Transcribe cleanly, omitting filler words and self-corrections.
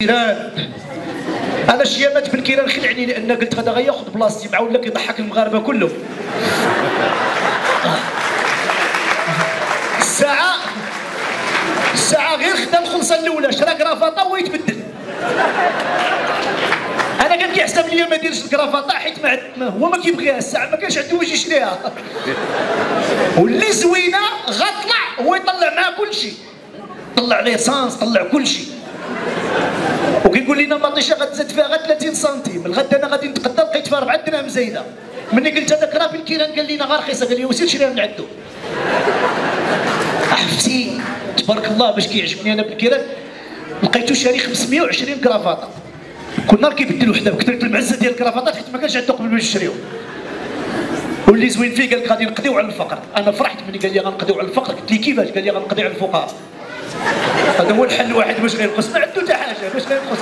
الكيران. انا شيامات في الكيران خلعني لان قلت غدا غياخذ بلاصتي مع ولا كيضحك المغاربه كلهم. الساعه غير خدا الخلصه الاولى شرا كرافطه وهو يتبدل. انا كان كيحسب لي ما ديرش الكرافطه حيت هو ما كيبغيها الساعه ما كانش عنده واش يشريها. واللي زوينه غطلع هو يطلع معاه كل شيء، طلع ليسانس طلع كل شيء، وكيقول لنا مطيشه غتزاد فيها غير 30 سنتيم. الغدا انا غادي نتقدى لقيت فيها 4 دراهم زايده. ملي قلت هذاك راه في الكيران قال لنا غير رخيصه، قال لي وسير شريها من عنده. عرفتي تبارك الله باش كيعجبني انا بالكيران لقيتو شاري 520 كرافطه. كل نهار كيبدل وحده بكثره المعزه ديال الكرافطات حيت ما كانش عنده قبل باش يشريهم. واللي زوين فيه قال لك غادي نقضيو على الفقر. انا فرحت ملي قال لي غنقضيو على الفقر، قلت لي كيفاش؟ قال لي غنقضي على الفقراء. هذا هو الحل الوحيد باش غينقص، ما عنده حتى حاجه باش غينقص.